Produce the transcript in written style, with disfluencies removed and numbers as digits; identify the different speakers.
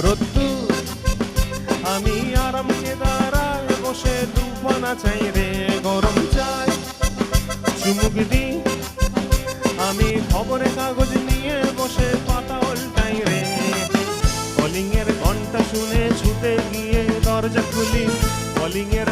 Speaker 1: রোদ্দুর আমি আরামকে দাঁড়ায় বসে দুপানা চাই রে, গরম চাই চুমুক দি আমি খবরের কাগজ নিয়ে বসে পাতা উল্টাই রে। কলিং এর ঘন্টা শুনে ছুটে গিয়ে দরজা খুলি, কলিং এর